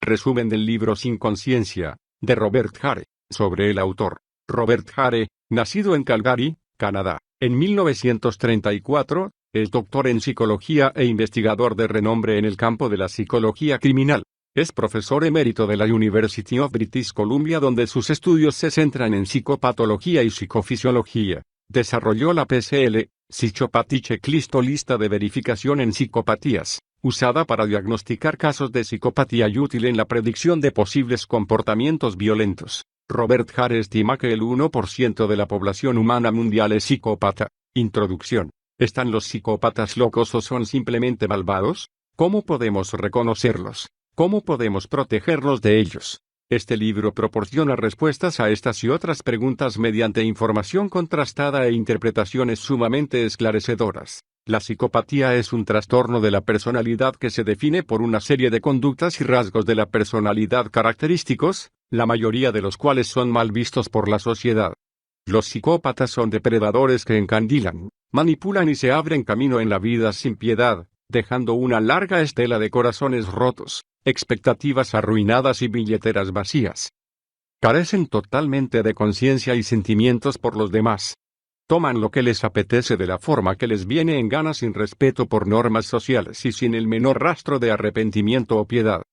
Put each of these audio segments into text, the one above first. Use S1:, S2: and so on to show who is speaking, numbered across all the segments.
S1: Resumen del libro Sin conciencia, de Robert Hare, sobre el autor. Robert Hare, nacido en Calgary, Canadá, en 1934, es doctor en psicología e investigador de renombre en el campo de la psicología criminal. Es profesor emérito de la University of British Columbia, donde sus estudios se centran en psicopatología y psicofisiología. Desarrolló la PCL, Psychopathy Checklist o lista de verificación en psicopatías, usada para diagnosticar casos de psicopatía y útil en la predicción de posibles comportamientos violentos. Robert Hare estima que el 1% de la población humana mundial es psicópata. Introducción. ¿Están los psicópatas locos o son simplemente malvados? ¿Cómo podemos reconocerlos? ¿Cómo podemos protegernos de ellos? Este libro proporciona respuestas a estas y otras preguntas mediante información contrastada e interpretaciones sumamente esclarecedoras. La psicopatía es un trastorno de la personalidad que se define por una serie de conductas y rasgos de la personalidad característicos, la mayoría de los cuales son mal vistos por la sociedad. Los psicópatas son depredadores que encandilan, manipulan y se abren camino en la vida sin piedad, dejando una larga estela de corazones rotos, expectativas arruinadas y billeteras vacías. Carecen totalmente de conciencia y sentimientos por los demás. Toman lo que les apetece de la forma que les viene en gana sin respeto por normas sociales y sin el menor rastro de arrepentimiento o piedad.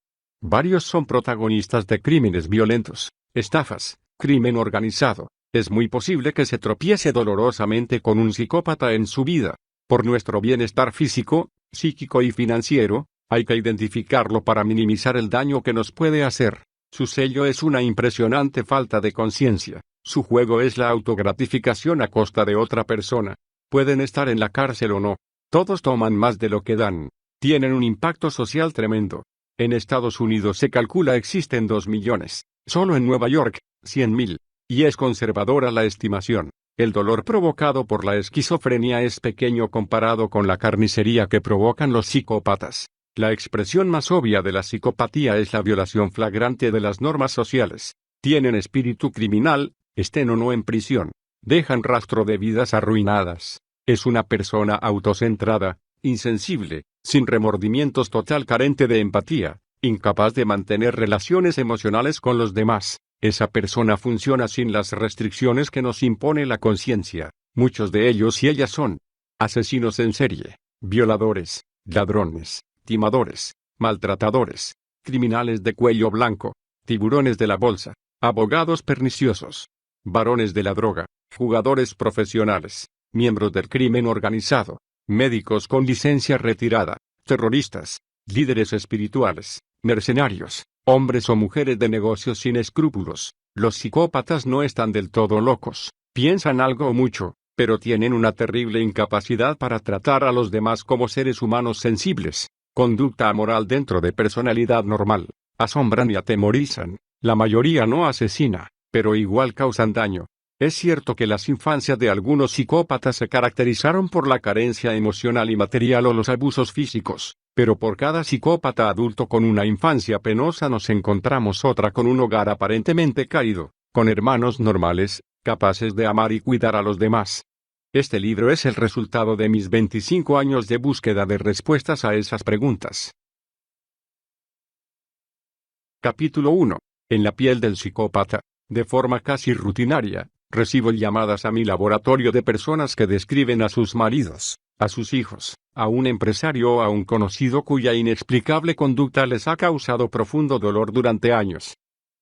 S1: Varios son protagonistas de crímenes violentos, estafas, crimen organizado. Es muy posible que se tropiece dolorosamente con un psicópata en su vida. Por nuestro bienestar físico, psíquico y financiero, hay que identificarlo para minimizar el daño que nos puede hacer. Su sello es una impresionante falta de conciencia. Su juego es la autogratificación a costa de otra persona. Pueden estar en la cárcel o no. Todos toman más de lo que dan. Tienen un impacto social tremendo. En Estados Unidos se calcula existen 2 millones. Solo en Nueva York, 100.000. Y es conservadora la estimación. El dolor provocado por la esquizofrenia es pequeño comparado con la carnicería que provocan los psicópatas. La expresión más obvia de la psicopatía es la violación flagrante de las normas sociales. Tienen espíritu criminal, estén o no en prisión. Dejan rastro de vidas arruinadas. Es una persona autocentrada, insensible, sin remordimientos, total, carente de empatía, incapaz de mantener relaciones emocionales con los demás. Esa persona funciona sin las restricciones que nos impone la conciencia. Muchos de ellos y ellas son asesinos en serie, violadores, ladrones, timadores, maltratadores, criminales de cuello blanco, tiburones de la bolsa, abogados perniciosos, varones de la droga, jugadores profesionales, miembros del crimen organizado, médicos con licencia retirada, terroristas, líderes espirituales, mercenarios, hombres o mujeres de negocios sin escrúpulos. Los psicópatas no están del todo locos, piensan algo o mucho, pero tienen una terrible incapacidad para tratar a los demás como seres humanos sensibles. Conducta amoral dentro de personalidad normal. Asombran y atemorizan. La mayoría no asesina, pero igual causan daño. Es cierto que las infancias de algunos psicópatas se caracterizaron por la carencia emocional y material o los abusos físicos, pero por cada psicópata adulto con una infancia penosa nos encontramos otra con un hogar aparentemente caído, con hermanos normales, capaces de amar y cuidar a los demás. Este libro es el resultado de mis 25 años de búsqueda de respuestas a esas preguntas. Capítulo 1. En la piel del psicópata. De forma casi rutinaria, recibo llamadas a mi laboratorio de personas que describen a sus maridos, a sus hijos, a un empresario o a un conocido cuya inexplicable conducta les ha causado profundo dolor durante años.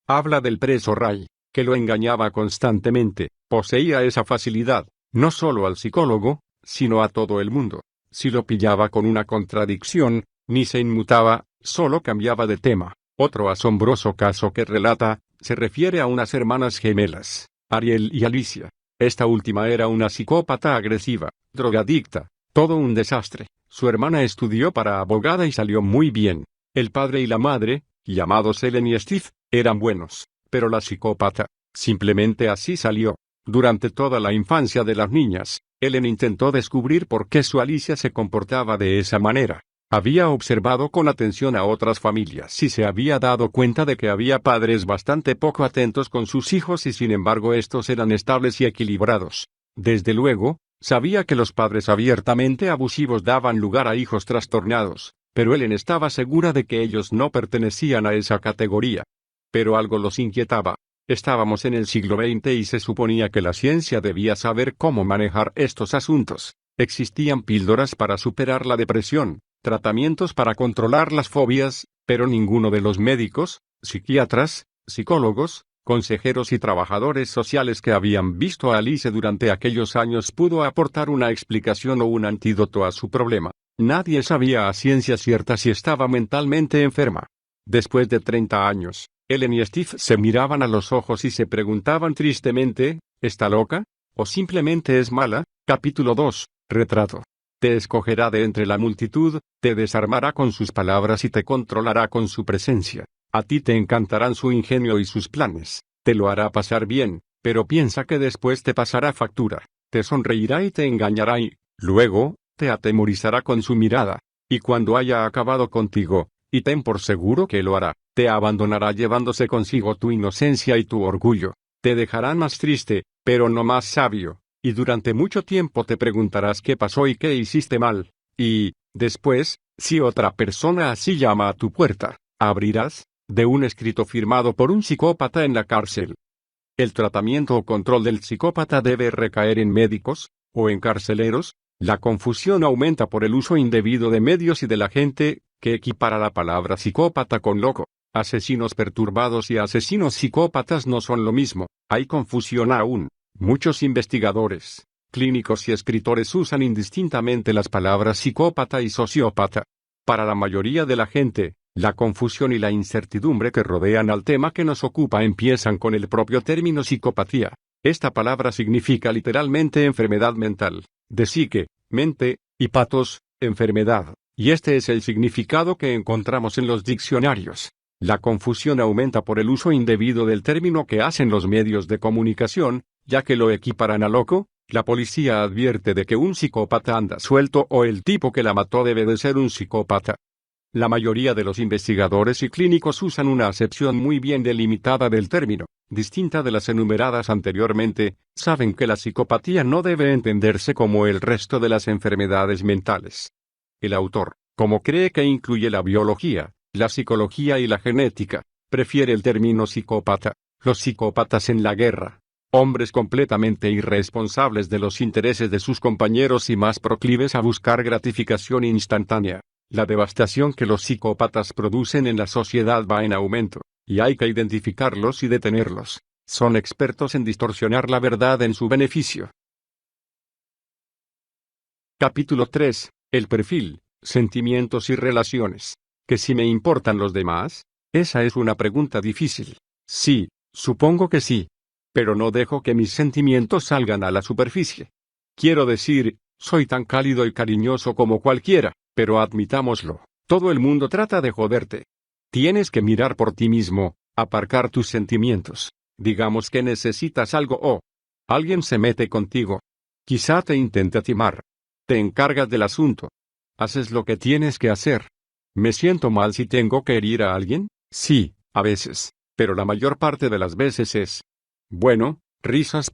S1: Habla del preso Ray, que lo engañaba constantemente, poseía esa facilidad, no solo al psicólogo, sino a todo el mundo. Si lo pillaba con una contradicción, ni se inmutaba, solo cambiaba de tema. Otro asombroso caso que relata, se refiere a unas hermanas gemelas, Ariel y Alicia. Esta última era una psicópata agresiva, drogadicta, todo un desastre. Su hermana estudió para abogada y salió muy bien. El padre y la madre, llamados Ellen y Steve, eran buenos, pero la psicópata, simplemente así salió. Durante toda la infancia de las niñas, Ellen intentó descubrir por qué su Alicia se comportaba de esa manera. Había observado con atención a otras familias y se había dado cuenta de que había padres bastante poco atentos con sus hijos y sin embargo estos eran estables y equilibrados. Desde luego, sabía que los padres abiertamente abusivos daban lugar a hijos trastornados, pero Ellen estaba segura de que ellos no pertenecían a esa categoría. Pero algo los inquietaba. Estábamos en el siglo XX y se suponía que la ciencia debía saber cómo manejar estos asuntos. Existían píldoras para superar la depresión, tratamientos para controlar las fobias, pero ninguno de los médicos, psiquiatras, psicólogos, consejeros y trabajadores sociales que habían visto a Alice durante aquellos años pudo aportar una explicación o un antídoto a su problema. Nadie sabía a ciencia cierta si estaba mentalmente enferma. Después de 30 años, Ellen y Steve se miraban a los ojos y se preguntaban tristemente, ¿está loca? ¿O simplemente es mala? Capítulo 2. Retrato. Te escogerá de entre la multitud, te desarmará con sus palabras y te controlará con su presencia. A ti te encantarán su ingenio y sus planes. Te lo hará pasar bien, pero piensa que después te pasará factura. Te sonreirá y te engañará y, luego, te atemorizará con su mirada. Y cuando haya acabado contigo, y ten por seguro que lo hará, te abandonará llevándose consigo tu inocencia y tu orgullo. Te dejará más triste, pero no más sabio, y durante mucho tiempo te preguntarás qué pasó y qué hiciste mal. Y, después, si otra persona así llama a tu puerta, abrirás. De un escrito firmado por un psicópata en la cárcel. El tratamiento o control del psicópata debe recaer en médicos, o en carceleros. La confusión aumenta por el uso indebido de medios y de la gente, que equipara la palabra psicópata con loco. Asesinos perturbados y asesinos psicópatas no son lo mismo, hay confusión aún. Muchos investigadores, clínicos y escritores usan indistintamente las palabras psicópata y sociópata. Para la mayoría de la gente, la confusión y la incertidumbre que rodean al tema que nos ocupa empiezan con el propio término psicopatía. Esta palabra significa literalmente enfermedad mental, de psique, mente, y patos, enfermedad, y este es el significado que encontramos en los diccionarios. La confusión aumenta por el uso indebido del término que hacen los medios de comunicación, ya que lo equiparan a loco. La policía advierte de que un psicópata anda suelto o el tipo que la mató debe de ser un psicópata. La mayoría de los investigadores y clínicos usan una acepción muy bien delimitada del término, distinta de las enumeradas anteriormente. Saben que la psicopatía no debe entenderse como el resto de las enfermedades mentales. El autor, como cree que incluye la biología, la psicología y la genética, prefiere el término psicópata. Los psicópatas en la guerra. Hombres completamente irresponsables de los intereses de sus compañeros y más proclives a buscar gratificación instantánea. La devastación que los psicópatas producen en la sociedad va en aumento, y hay que identificarlos y detenerlos. Son expertos en distorsionar la verdad en su beneficio. Capítulo 3. El perfil, sentimientos y relaciones. ¿Que si me importan los demás? Esa es una pregunta difícil. Sí, supongo que sí. Pero no dejo que mis sentimientos salgan a la superficie. Quiero decir, soy tan cálido y cariñoso como cualquiera. Pero admitámoslo, todo el mundo trata de joderte. Tienes que mirar por ti mismo, aparcar tus sentimientos. Digamos que necesitas algo o alguien se mete contigo. Quizá te intenta timar. Te encargas del asunto. Haces lo que tienes que hacer. ¿Me siento mal si tengo que herir a alguien? Sí, a veces, pero la mayor parte de las veces es. Bueno, risas.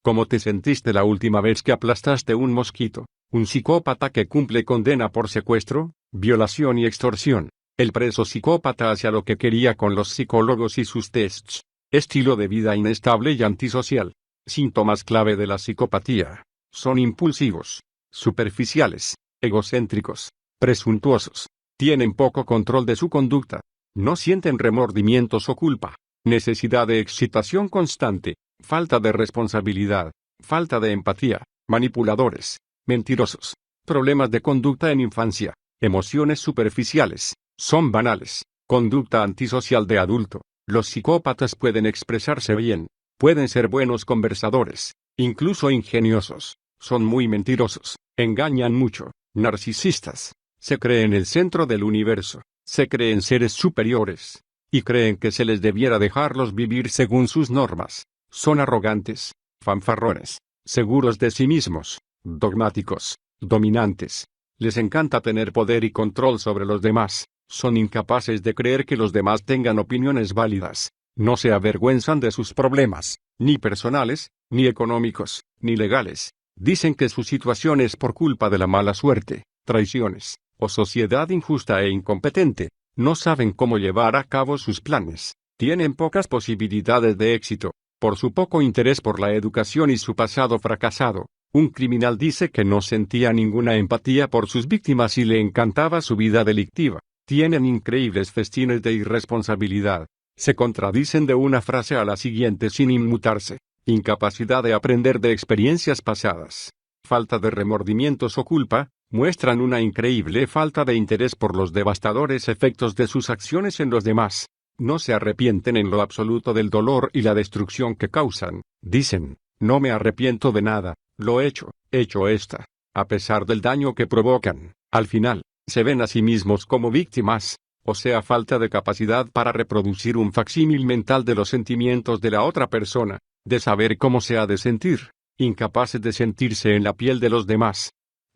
S1: ¿Cómo te sentiste la última vez que aplastaste un mosquito? Un psicópata que cumple condena por secuestro, violación y extorsión. El preso psicópata hacia lo que quería con los psicólogos y sus tests. Estilo de vida inestable y antisocial. Síntomas clave de la psicopatía. Son impulsivos, superficiales, egocéntricos, presuntuosos. Tienen poco control de su conducta. No sienten remordimientos o culpa. Necesidad de excitación constante. Falta de responsabilidad. Falta de empatía. Manipuladores. Mentirosos. Problemas de conducta en infancia. Emociones superficiales. Son banales. Conducta antisocial de adulto. Los psicópatas pueden expresarse bien. Pueden ser buenos conversadores. Incluso ingeniosos. Son muy mentirosos. Engañan mucho. Narcisistas. Se creen el centro del universo. Se creen seres superiores. Y creen que se les debiera dejarlos vivir según sus normas. Son arrogantes. Fanfarrones. Seguros de sí mismos. Dogmáticos, dominantes. Les encanta tener poder y control sobre los demás. Son incapaces de creer que los demás tengan opiniones válidas. No se avergüenzan de sus problemas, ni personales, ni económicos, ni legales. Dicen que su situación es por culpa de la mala suerte, traiciones, o sociedad injusta e incompetente. No saben cómo llevar a cabo sus planes. Tienen pocas posibilidades de éxito, por su poco interés por la educación y su pasado fracasado. Un criminal dice que no sentía ninguna empatía por sus víctimas y le encantaba su vida delictiva. Tienen increíbles festines de irresponsabilidad. Se contradicen de una frase a la siguiente sin inmutarse. Incapacidad de aprender de experiencias pasadas. Falta de remordimientos o culpa. Muestran una increíble falta de interés por los devastadores efectos de sus acciones en los demás. No se arrepienten en lo absoluto del dolor y la destrucción que causan. Dicen, no me arrepiento de nada, lo he hecho esta. A pesar del daño que provocan, al final, se ven a sí mismos como víctimas, o sea, falta de capacidad para reproducir un facsímil mental de los sentimientos de la otra persona, de saber cómo se ha de sentir, incapaces de sentirse en la piel de los demás.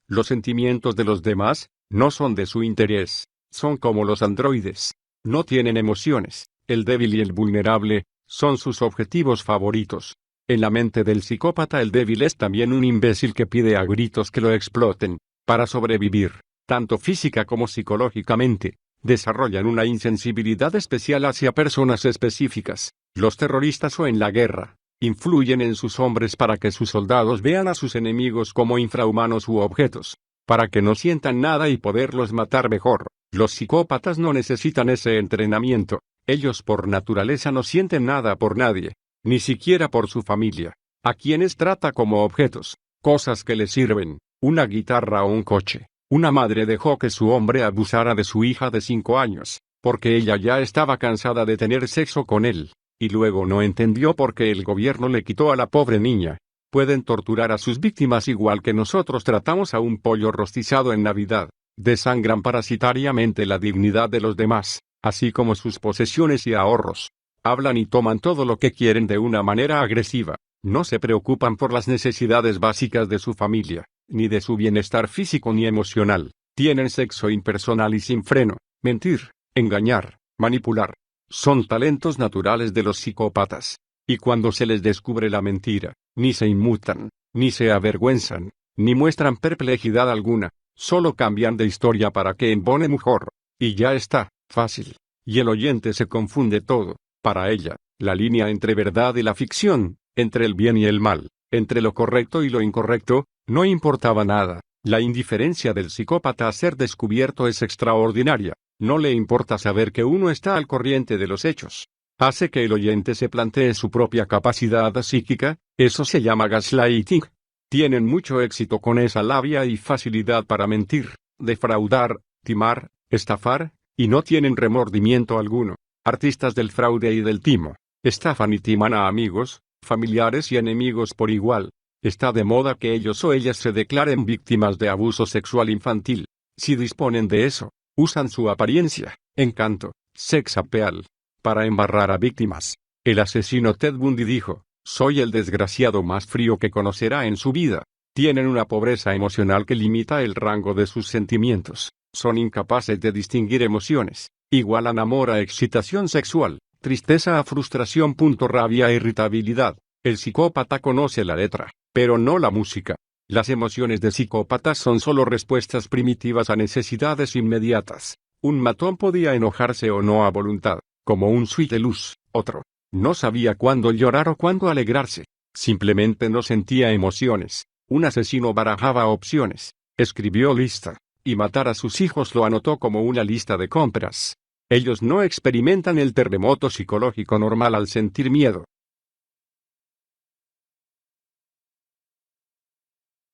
S1: Los sentimientos de los demás no son de su interés, son como los androides. No tienen emociones, el débil y el vulnerable son sus objetivos favoritos. En la mente del psicópata el débil es también un imbécil que pide a gritos que lo exploten, para sobrevivir, tanto física como psicológicamente. Desarrollan una insensibilidad especial hacia personas específicas. Los terroristas o en la guerra, influyen en sus hombres para que sus soldados vean a sus enemigos como infrahumanos u objetos, para que no sientan nada y poderlos matar mejor. Los psicópatas no necesitan ese entrenamiento, ellos por naturaleza no sienten nada por nadie, ni siquiera por su familia, a quienes trata como objetos, cosas que les sirven, una guitarra o un coche. Una madre dejó que su hombre abusara de su hija de 5 años, porque ella ya estaba cansada de tener sexo con él. Y luego no entendió por qué el gobierno le quitó a la pobre niña. Pueden torturar a sus víctimas igual que nosotros tratamos a un pollo rostizado en Navidad. Desangran parasitariamente la dignidad de los demás, así como sus posesiones y ahorros. Hablan y toman todo lo que quieren de una manera agresiva. No se preocupan por las necesidades básicas de su familia, ni de su bienestar físico ni emocional. Tienen sexo impersonal y sin freno. Mentir, engañar, manipular. Son talentos naturales de los psicópatas. Y cuando se les descubre la mentira, ni se inmutan, ni se avergüenzan, ni muestran perplejidad alguna, solo cambian de historia para que embone mejor. Y ya está, fácil. Y el oyente se confunde todo. Para ella, la línea entre verdad y la ficción, entre el bien y el mal, entre lo correcto y lo incorrecto, no importaba nada. La indiferencia del psicópata a ser descubierto es extraordinaria. No le importa saber que uno está al corriente de los hechos. Hace que el oyente se plantee su propia capacidad psíquica, eso se llama gaslighting. Tienen mucho éxito con esa labia y facilidad para mentir, defraudar, timar, estafar, y no tienen remordimiento alguno. Artistas del fraude y del timo, estafan y timan a amigos, familiares y enemigos por igual. Está de moda que ellos o ellas se declaren víctimas de abuso sexual infantil. Si disponen de eso, usan su apariencia, encanto, sex appeal, para embarrar a víctimas. El asesino Ted Bundy dijo, soy el desgraciado más frío que conocerá en su vida. Tienen una pobreza emocional que limita el rango de sus sentimientos. Son incapaces de distinguir emociones. Igualan amor a excitación sexual, tristeza a frustración. Rabia a irritabilidad. El psicópata conoce la letra, pero no la música. Las emociones de psicópatas son solo respuestas primitivas a necesidades inmediatas. Un matón podía enojarse o no a voluntad, como un suite de luz. Otro no sabía cuándo llorar o cuándo alegrarse. Simplemente no sentía emociones. Un asesino barajaba opciones. Escribió lista. Y matar a sus hijos lo anotó como una lista de compras. Ellos no experimentan el terremoto psicológico normal al sentir miedo.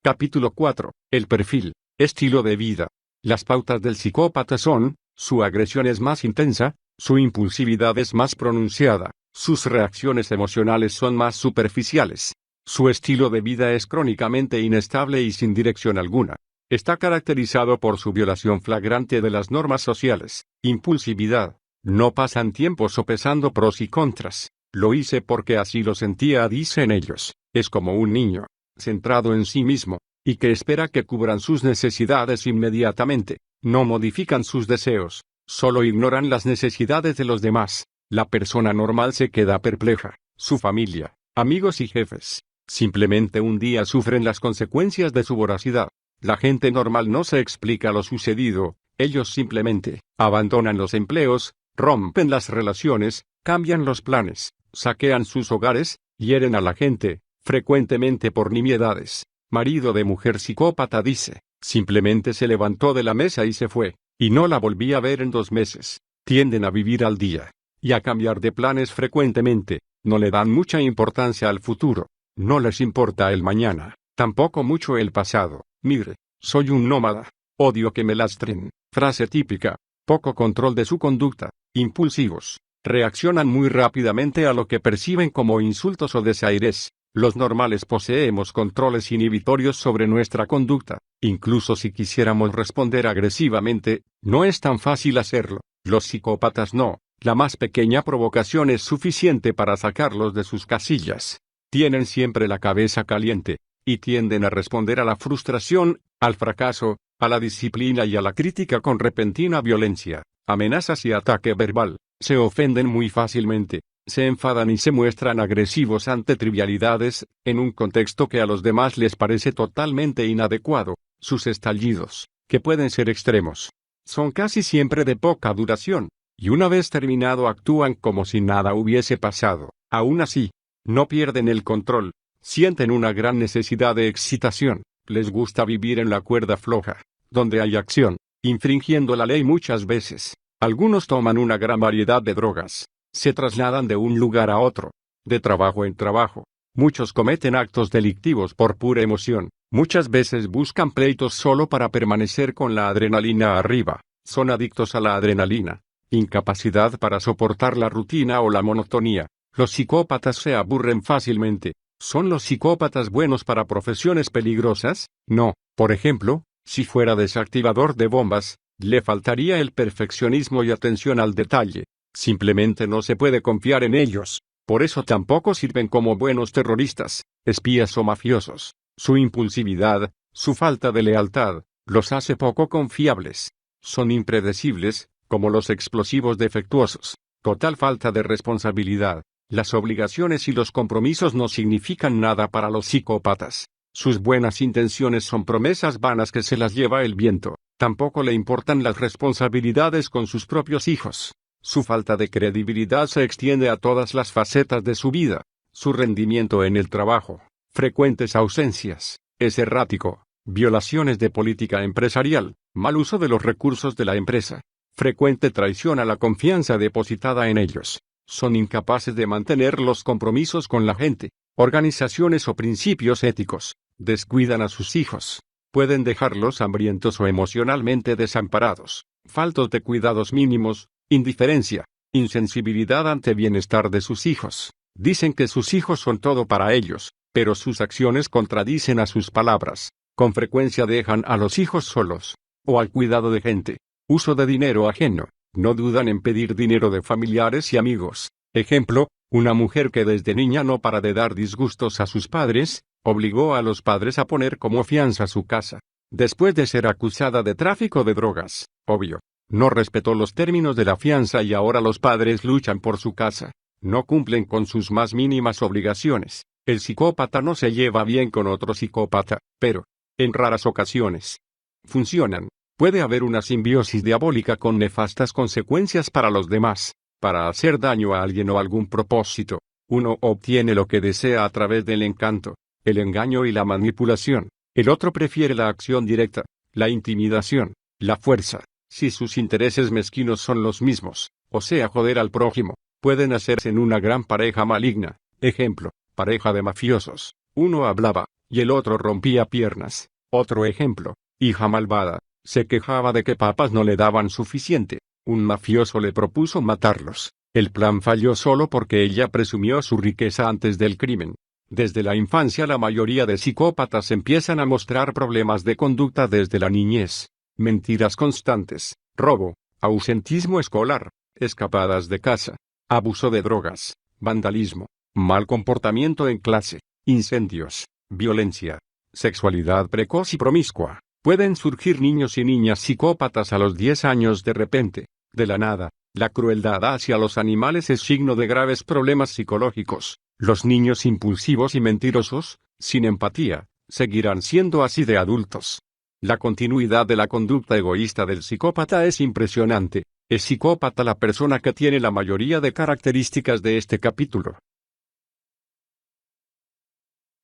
S1: Capítulo 4. El perfil. Estilo de vida. Las pautas del psicópata son, su agresión es más intensa, su impulsividad es más pronunciada, sus reacciones emocionales son más superficiales. Su estilo de vida es crónicamente inestable y sin dirección alguna. Está caracterizado por su violación flagrante de las normas sociales. Impulsividad. No pasan tiempo sopesando pros y contras. Lo hice porque así lo sentía, dicen ellos. Es como un niño, centrado en sí mismo, y que espera que cubran sus necesidades inmediatamente. No modifican sus deseos, solo ignoran las necesidades de los demás. La persona normal se queda perpleja. Su familia, amigos y jefes, simplemente un día sufren las consecuencias de su voracidad. La gente normal no se explica lo sucedido, ellos simplemente abandonan los empleos, rompen las relaciones, cambian los planes, saquean sus hogares, hieren a la gente, frecuentemente por nimiedades. Marido de mujer psicópata dice, simplemente se levantó de la mesa y se fue, y no la volví a ver en 2 meses. Tienden a vivir al día y a cambiar de planes frecuentemente, no le dan mucha importancia al futuro, no les importa el mañana, tampoco mucho el pasado. Mire, soy un nómada, odio que me lastren. Frase típica, poco control de su conducta, impulsivos, reaccionan muy rápidamente a lo que perciben como insultos o desaires. Los normales poseemos controles inhibitorios sobre nuestra conducta, incluso si quisiéramos responder agresivamente, no es tan fácil hacerlo. Los psicópatas no, la más pequeña provocación es suficiente para sacarlos de sus casillas. Tienen siempre la cabeza caliente, y tienden a responder a la frustración, al fracaso, a la disciplina y a la crítica con repentina violencia, amenazas y ataque verbal. Se ofenden muy fácilmente, se enfadan y se muestran agresivos ante trivialidades, en un contexto que a los demás les parece totalmente inadecuado. Sus estallidos, que pueden ser extremos, son casi siempre de poca duración, y una vez terminado actúan como si nada hubiese pasado. Aún así, no pierden el control, sienten una gran necesidad de excitación, les gusta vivir en la cuerda floja, donde hay acción, infringiendo la ley muchas veces. Algunos toman una gran variedad de drogas, se trasladan de un lugar a otro, de trabajo en trabajo. Muchos cometen actos delictivos por pura emoción, muchas veces buscan pleitos solo para permanecer con la adrenalina arriba, son adictos a la adrenalina, incapacidad para soportar la rutina o la monotonía. Los psicópatas se aburren fácilmente. ¿Son los psicópatas buenos para profesiones peligrosas? No, por ejemplo, si fuera desactivador de bombas, le faltaría el perfeccionismo y atención al detalle. Simplemente no se puede confiar en ellos. Por eso tampoco sirven como buenos terroristas, espías o mafiosos. Su impulsividad, su falta de lealtad, los hace poco confiables. Son impredecibles, como los explosivos defectuosos. Total falta de responsabilidad. Las obligaciones y los compromisos no significan nada para los psicópatas. Sus buenas intenciones son promesas vanas que se las lleva el viento. Tampoco le importan las responsabilidades con sus propios hijos. Su falta de credibilidad se extiende a todas las facetas de su vida. Su rendimiento en el trabajo, frecuentes ausencias, es errático, violaciones de política empresarial, mal uso de los recursos de la empresa, frecuente traición a la confianza depositada en ellos. Son incapaces de mantener los compromisos con la gente, organizaciones o principios éticos, descuidan a sus hijos, pueden dejarlos hambrientos o emocionalmente desamparados, faltos de cuidados mínimos, indiferencia, insensibilidad ante bienestar de sus hijos. Dicen que sus hijos son todo para ellos, pero sus acciones contradicen a sus palabras. Con frecuencia dejan a los hijos solos, o al cuidado de gente. Uso de dinero ajeno. No dudan en pedir dinero de familiares y amigos. Ejemplo, una mujer que desde niña no para de dar disgustos a sus padres, obligó a los padres a poner como fianza su casa. Después de ser acusada de tráfico de drogas, obvio, no respetó los términos de la fianza y ahora los padres luchan por su casa. No cumplen con sus más mínimas obligaciones. El psicópata no se lleva bien con otro psicópata, pero, en raras ocasiones, funcionan. Puede haber una simbiosis diabólica con nefastas consecuencias para los demás. Para hacer daño a alguien o algún propósito, uno obtiene lo que desea a través del encanto, el engaño y la manipulación. El otro prefiere la acción directa, la intimidación, la fuerza. Si sus intereses mezquinos son los mismos, o sea joder al prójimo, pueden hacerse en una gran pareja maligna. Ejemplo, pareja de mafiosos. Uno hablaba, y el otro rompía piernas. Otro ejemplo, hija malvada. Se quejaba de que papás no le daban suficiente. Un mafioso le propuso matarlos. El plan falló solo porque ella presumió su riqueza antes del crimen. Desde la infancia la mayoría de psicópatas empiezan a mostrar problemas de conducta desde la niñez. Mentiras constantes, robo, ausentismo escolar, escapadas de casa, abuso de drogas, vandalismo, mal comportamiento en clase, incendios, violencia, sexualidad precoz y promiscua. Pueden surgir niños y niñas psicópatas a los 10 años de repente, de la nada. La crueldad hacia los animales es signo de graves problemas psicológicos. Los niños impulsivos y mentirosos, sin empatía, seguirán siendo así de adultos. La continuidad de la conducta egoísta del psicópata es impresionante. Es psicópata la persona que tiene la mayoría de características de este capítulo.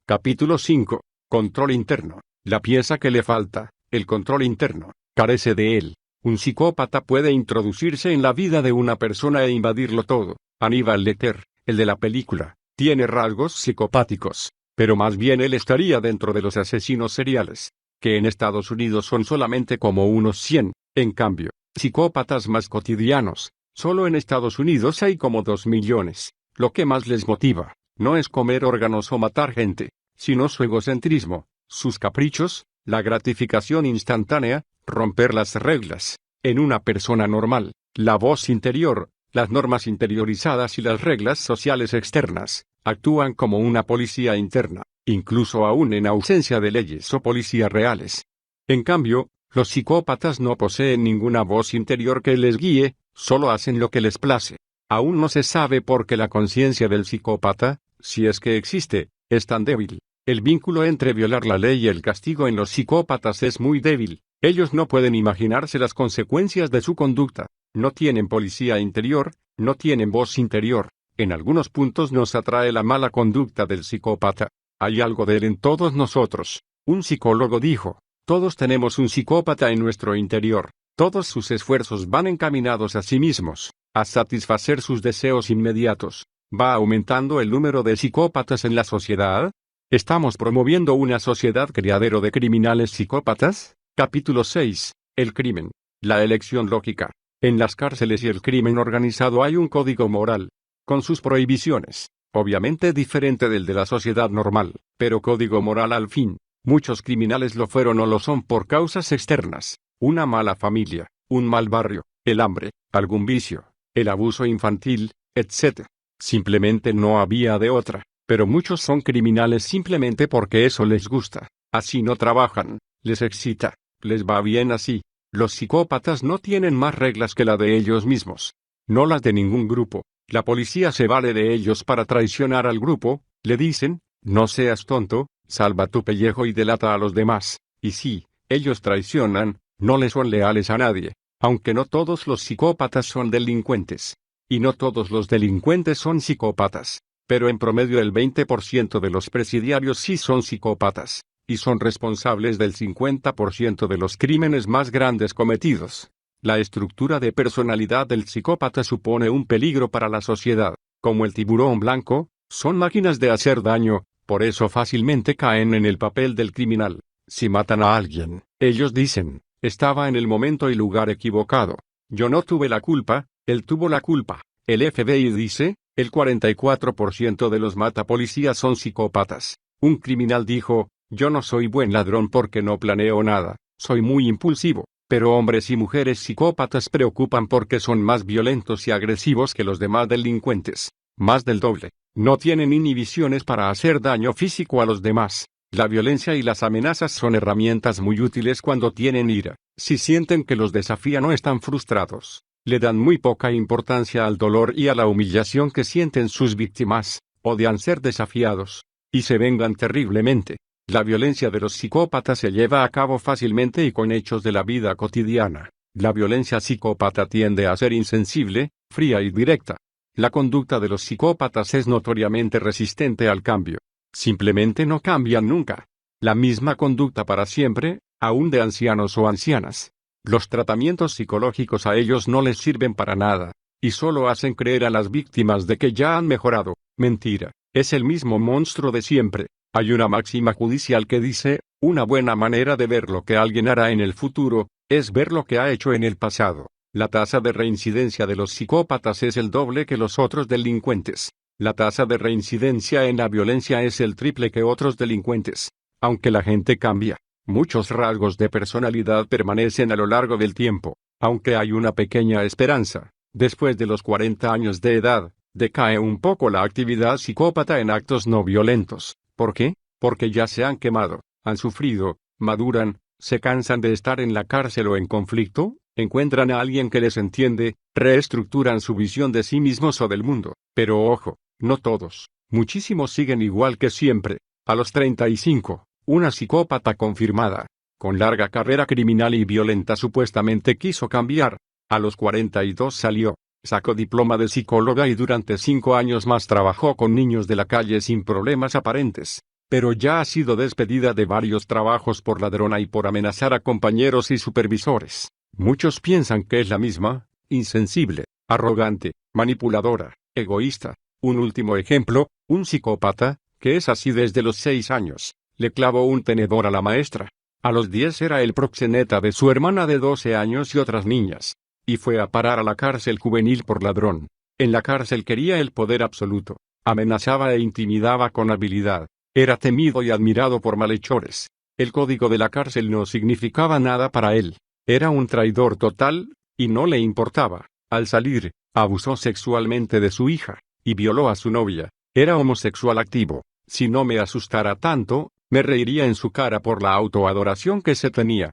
S1: Capítulo 5. Control interno. La pieza que le falta, el control interno, carece de él. Un psicópata puede introducirse en la vida de una persona e invadirlo todo. Aníbal Lecter, el de la película, tiene rasgos psicopáticos, pero más bien él estaría dentro de los asesinos seriales, que en Estados Unidos son solamente como unos 100, en cambio, psicópatas más cotidianos, solo en Estados Unidos hay como 2 millones. Lo que más les motiva, no es comer órganos o matar gente, sino su egocentrismo, sus caprichos, la gratificación instantánea, romper las reglas. En una persona normal, la voz interior, las normas interiorizadas y las reglas sociales externas, actúan como una policía interna, incluso aún en ausencia de leyes o policías reales. En cambio, los psicópatas no poseen ninguna voz interior que les guíe, solo hacen lo que les place. Aún no se sabe por qué la conciencia del psicópata, si es que existe, es tan débil. El vínculo entre violar la ley y el castigo en los psicópatas es muy débil. Ellos no pueden imaginarse las consecuencias de su conducta. No tienen policía interior, no tienen voz interior. En algunos puntos nos atrae la mala conducta del psicópata. Hay algo de él en todos nosotros. Un psicólogo dijo, todos tenemos un psicópata en nuestro interior. Todos sus esfuerzos van encaminados a sí mismos, a satisfacer sus deseos inmediatos. ¿Va aumentando el número de psicópatas en la sociedad? ¿Estamos promoviendo una sociedad criadero de criminales psicópatas? Capítulo 6. El crimen. La elección lógica. En las cárceles y el crimen organizado hay un código moral, con sus prohibiciones, obviamente diferente del de la sociedad normal, pero código moral al fin. Muchos criminales lo fueron o lo son por causas externas, una mala familia, un mal barrio, el hambre, algún vicio, el abuso infantil, etc. Simplemente no había de otra. Pero muchos son criminales simplemente porque eso les gusta. Así no trabajan, les excita, les va bien así. Los psicópatas no tienen más reglas que la de ellos mismos. No las de ningún grupo. La policía se vale de ellos para traicionar al grupo, le dicen, no seas tonto, salva tu pellejo y delata a los demás. Y sí, ellos traicionan, no le son leales a nadie. Aunque no todos los psicópatas son delincuentes. Y no todos los delincuentes son psicópatas. Pero en promedio el 20% de los presidiarios sí son psicópatas, y son responsables del 50% de los crímenes más grandes cometidos. La estructura de personalidad del psicópata supone un peligro para la sociedad. Como el tiburón blanco, son máquinas de hacer daño, por eso fácilmente caen en el papel del criminal. Si matan a alguien, ellos dicen, estaba en el momento y lugar equivocado. Yo no tuve la culpa, él tuvo la culpa. El FBI dice, el 44% de los matapolicías son psicópatas. Un criminal dijo, yo no soy buen ladrón porque no planeo nada, soy muy impulsivo, pero hombres y mujeres psicópatas preocupan porque son más violentos y agresivos que los demás delincuentes, más del doble. No tienen inhibiciones para hacer daño físico a los demás. La violencia y las amenazas son herramientas muy útiles cuando tienen ira. Si sienten que los desafían o están frustrados, le dan muy poca importancia al dolor y a la humillación que sienten sus víctimas, odian ser desafiados, y se vengan terriblemente. La violencia de los psicópatas se lleva a cabo fácilmente y con hechos de la vida cotidiana. La violencia psicópata tiende a ser insensible, fría y directa. La conducta de los psicópatas es notoriamente resistente al cambio. Simplemente no cambian nunca. La misma conducta para siempre, aún de ancianos o ancianas. Los tratamientos psicológicos a ellos no les sirven para nada, y solo hacen creer a las víctimas de que ya han mejorado. Mentira, es el mismo monstruo de siempre. Hay una máxima judicial que dice, una buena manera de ver lo que alguien hará en el futuro, es ver lo que ha hecho en el pasado. La tasa de reincidencia de los psicópatas es el doble que los otros delincuentes. La tasa de reincidencia en la violencia es el triple que otros delincuentes. Aunque la gente cambia, muchos rasgos de personalidad permanecen a lo largo del tiempo. Aunque hay una pequeña esperanza, después de los 40 años de edad, decae un poco la actividad psicópata en actos no violentos. ¿Por qué? Porque ya se han quemado, han sufrido, maduran, se cansan de estar en la cárcel o en conflicto, encuentran a alguien que les entiende, reestructuran su visión de sí mismos o del mundo. Pero ojo, no todos, muchísimos siguen igual que siempre. A los 35, una psicópata confirmada, con larga carrera criminal y violenta supuestamente quiso cambiar. A los 42 salió, sacó diploma de psicóloga y durante 5 años más trabajó con niños de la calle sin problemas aparentes. Pero ya ha sido despedida de varios trabajos por ladrona y por amenazar a compañeros y supervisores. Muchos piensan que es la misma, insensible, arrogante, manipuladora, egoísta. Un último ejemplo, un psicópata, que es así desde los 6 años, le clavó un tenedor a la maestra. A los 10 era el proxeneta de su hermana de 12 años y otras niñas. Y fue a parar a la cárcel juvenil por ladrón. En la cárcel quería el poder absoluto. Amenazaba e intimidaba con habilidad. Era temido y admirado por malhechores. El código de la cárcel no significaba nada para él. Era un traidor total, y no le importaba. Al salir, abusó sexualmente de su hija, y violó a su novia. Era homosexual activo. Si no me asustara tanto, me reiría en su cara por la autoadoración que se tenía.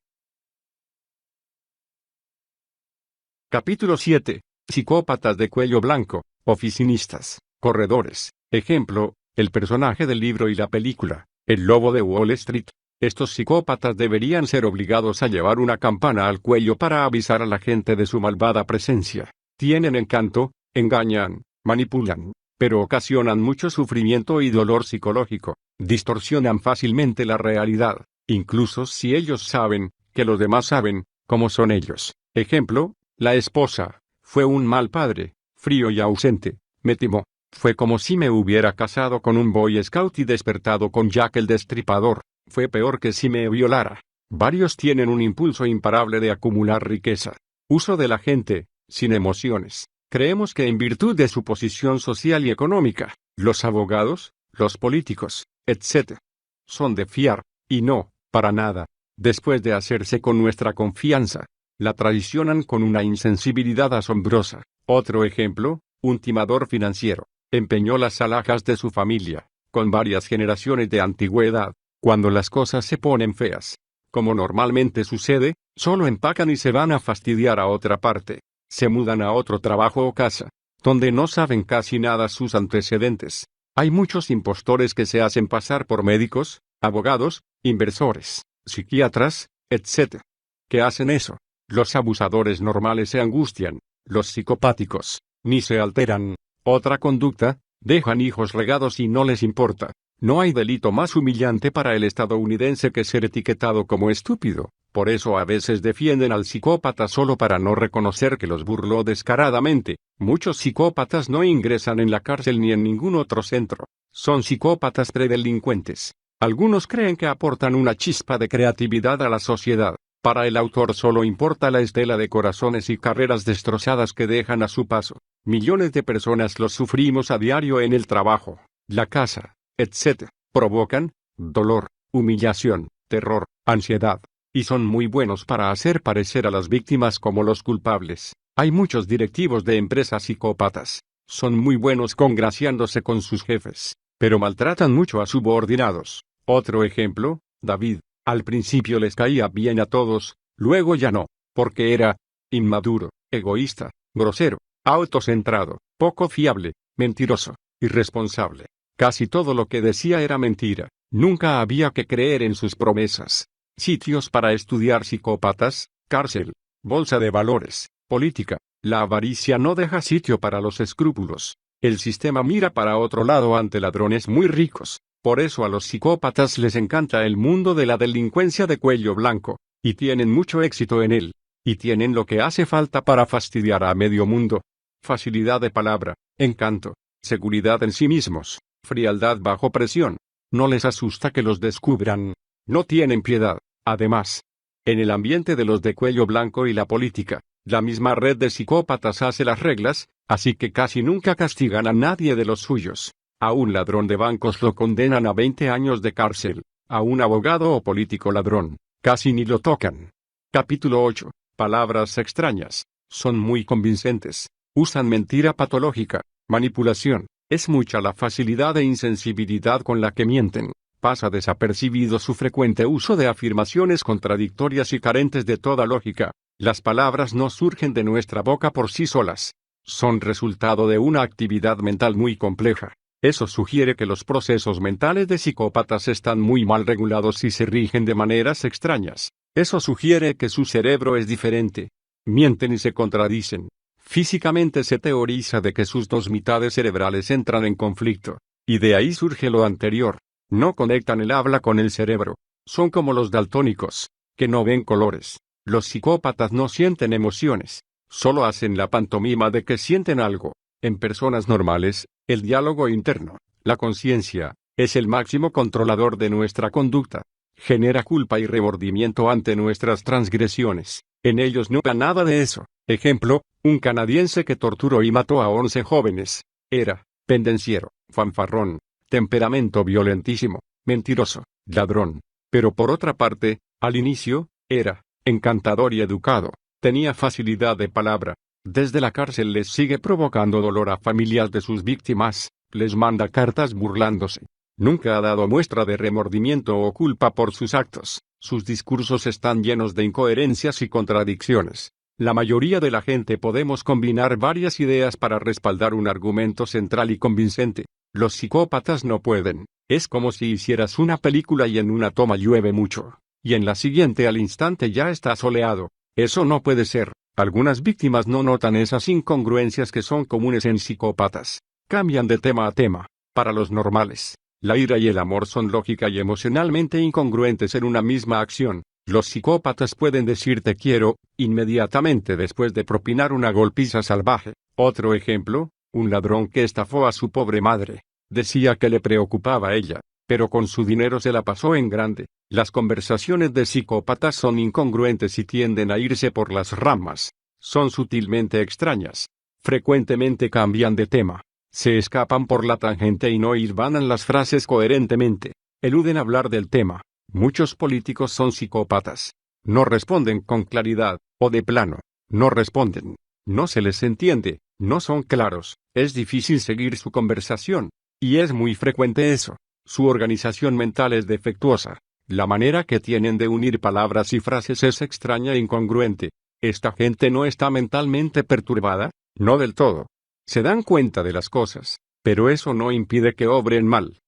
S1: Capítulo 7. Psicópatas de cuello blanco, oficinistas, corredores. Ejemplo, el personaje del libro y la película, El Lobo de Wall Street. Estos psicópatas deberían ser obligados a llevar una campana al cuello para avisar a la gente de su malvada presencia. Tienen encanto, engañan, manipulan, pero ocasionan mucho sufrimiento y dolor psicológico. Distorsionan fácilmente la realidad, incluso si ellos saben, que los demás saben, cómo son ellos. Ejemplo, la esposa, fue un mal padre, frío y ausente, me timó. Fue como si me hubiera casado con un Boy Scout y despertado con Jack el Destripador. Fue peor que si me violara. Varios tienen un impulso imparable de acumular riqueza. Uso de la gente, sin emociones. Creemos que en virtud de su posición social y económica, los abogados, los políticos, etc., son de fiar, y no, para nada. Después de hacerse con nuestra confianza, la traicionan con una insensibilidad asombrosa. Otro ejemplo, un timador financiero. Empeñó las alhajas de su familia, con varias generaciones de antigüedad. Cuando las cosas se ponen feas, como normalmente sucede, solo empacan y se van a fastidiar a otra parte. Se mudan a otro trabajo o casa, donde no saben casi nada sus antecedentes. Hay muchos impostores que se hacen pasar por médicos, abogados, inversores, psiquiatras, etc. ¿Qué hacen eso? Los abusadores normales se angustian, los psicopáticos, ni se alteran. Otra conducta, dejan hijos regados y no les importa. No hay delito más humillante para el estadounidense que ser etiquetado como estúpido. Por eso a veces defienden al psicópata solo para no reconocer que los burló descaradamente. Muchos psicópatas no ingresan en la cárcel ni en ningún otro centro. Son psicópatas predelincuentes. Algunos creen que aportan una chispa de creatividad a la sociedad. Para el autor solo importa la estela de corazones y carreras destrozadas que dejan a su paso. Millones de personas los sufrimos a diario en el trabajo, la casa, etc. Provocan dolor, humillación, terror, ansiedad, y son muy buenos para hacer parecer a las víctimas como los culpables. Hay muchos directivos de empresas psicópatas. Son muy buenos congraciándose con sus jefes, pero maltratan mucho a subordinados. Otro ejemplo, David. Al principio les caía bien a todos, luego ya no, porque era inmaduro, egoísta, grosero, autocentrado, poco fiable, mentiroso, irresponsable. Casi todo lo que decía era mentira. Nunca había que creer en sus promesas. Sitios para estudiar psicópatas, cárcel, bolsa de valores, política. La avaricia no deja sitio para los escrúpulos. El sistema mira para otro lado ante ladrones muy ricos. Por eso a los psicópatas les encanta el mundo de la delincuencia de cuello blanco, y tienen mucho éxito en él. Y tienen lo que hace falta para fastidiar a medio mundo. Facilidad de palabra, encanto, seguridad en sí mismos, frialdad bajo presión. No les asusta que los descubran. No tienen piedad. Además, en el ambiente de los de cuello blanco y la política, la misma red de psicópatas hace las reglas, así que casi nunca castigan a nadie de los suyos. A un ladrón de bancos lo condenan a 20 años de cárcel. A un abogado o político ladrón, casi ni lo tocan. Capítulo 8. Palabras extrañas. Son muy convincentes. Usan mentira patológica, manipulación. Es mucha la facilidad e insensibilidad con la que mienten. Pasa desapercibido su frecuente uso de afirmaciones contradictorias y carentes de toda lógica. Las palabras no surgen de nuestra boca por sí solas. Son resultado de una actividad mental muy compleja. Eso sugiere que los procesos mentales de psicópatas están muy mal regulados y se rigen de maneras extrañas. Eso sugiere que su cerebro es diferente. Mienten y se contradicen. Físicamente se teoriza de que sus dos mitades cerebrales entran en conflicto. Y de ahí surge lo anterior. No conectan el habla con el cerebro. Son como los daltónicos, que no ven colores. Los psicópatas no sienten emociones. Solo hacen la pantomima de que sienten algo. En personas normales, el diálogo interno, la conciencia, es el máximo controlador de nuestra conducta. Genera culpa y remordimiento ante nuestras transgresiones. En ellos no hay nada de eso. Ejemplo, un canadiense que torturó y mató a 11 jóvenes. Era pendenciero, fanfarrón, temperamento violentísimo, mentiroso, ladrón. Pero por otra parte, al inicio, era encantador y educado. Tenía facilidad de palabra. Desde la cárcel les sigue provocando dolor a familias de sus víctimas, les manda cartas burlándose. Nunca ha dado muestra de remordimiento o culpa por sus actos. Sus discursos están llenos de incoherencias y contradicciones. La mayoría de la gente podemos combinar varias ideas para respaldar un argumento central y convincente. Los psicópatas no pueden. Es como si hicieras una película y en una toma llueve mucho, y en la siguiente al instante ya está soleado. Eso no puede ser. Algunas víctimas no notan esas incongruencias que son comunes en psicópatas. Cambian de tema a tema. Para los normales, la ira y el amor son lógica y emocionalmente incongruentes en una misma acción. Los psicópatas pueden decir te quiero, inmediatamente después de propinar una golpiza salvaje. Otro ejemplo, un ladrón que estafó a su pobre madre. Decía que le preocupaba a ella, pero con su dinero se la pasó en grande. Las conversaciones de psicópatas son incongruentes y tienden a irse por las ramas. Son sutilmente extrañas. Frecuentemente cambian de tema. Se escapan por la tangente y no hilvanan las frases coherentemente. Eluden hablar del tema. Muchos políticos son psicópatas. No responden con claridad, o de plano, no responden. No se les entiende, no son claros, es difícil seguir su conversación. Y es muy frecuente eso. Su organización mental es defectuosa. La manera que tienen de unir palabras y frases es extraña e incongruente. Esta gente no está mentalmente perturbada, no del todo. Se dan cuenta de las cosas, pero eso no impide que obren mal.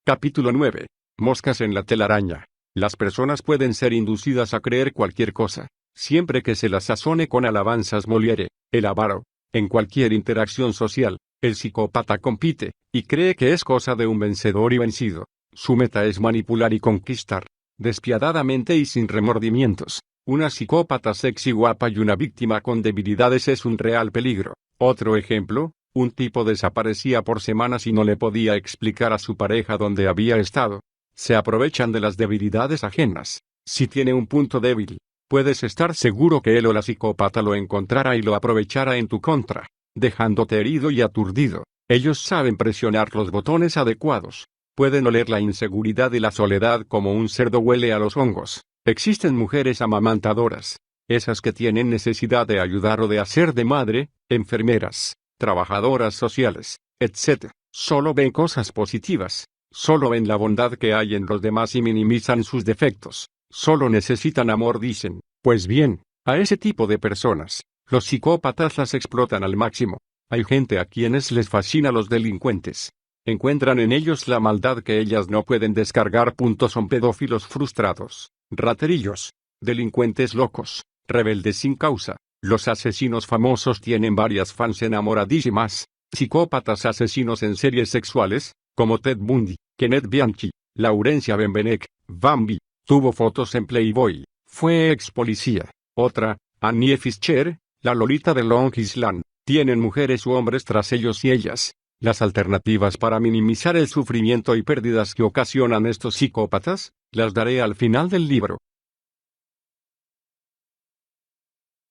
S1: Capítulo 9. Moscas en la telaraña. Las personas pueden ser inducidas a creer cualquier cosa, siempre que se las sazone con alabanzas. Molière, el avaro. En cualquier interacción social, el psicópata compite, y cree que es cosa de un vencedor y vencido. Su meta es manipular y conquistar, despiadadamente y sin remordimientos. Una psicópata sexy guapa y una víctima con debilidades es un real peligro. Otro ejemplo, un tipo desaparecía por semanas y no le podía explicar a su pareja dónde había estado. Se aprovechan de las debilidades ajenas. Si tiene un punto débil, puedes estar seguro que él o la psicópata lo encontrará y lo aprovechará en tu contra, dejándote herido y aturdido. Ellos saben presionar los botones adecuados. Pueden oler la inseguridad y la soledad como un cerdo huele a los hongos. Existen mujeres amamantadoras, esas que tienen necesidad de ayudar o de hacer de madre, enfermeras, trabajadoras sociales, etc. Solo ven cosas positivas, solo ven la bondad que hay en los demás y minimizan sus defectos. Solo necesitan amor, dicen. Pues bien, a ese tipo de personas, los psicópatas las explotan al máximo. Hay gente a quienes les fascina los delincuentes. Encuentran en ellos la maldad que ellas no pueden descargar. Son pedófilos frustrados, raterillos, delincuentes locos, rebeldes sin causa. Los asesinos famosos tienen varias fans enamoradísimas. Psicópatas asesinos en series sexuales, como Ted Bundy, Kenneth Bianchi, Laurencia Benbenec, Bambi, tuvo fotos en Playboy, fue ex policía. Otra, Annie Fischer, la Lolita de Long Island, tienen mujeres u hombres tras ellos y ellas. Las alternativas para minimizar el sufrimiento y pérdidas que ocasionan estos psicópatas, las daré al final del libro.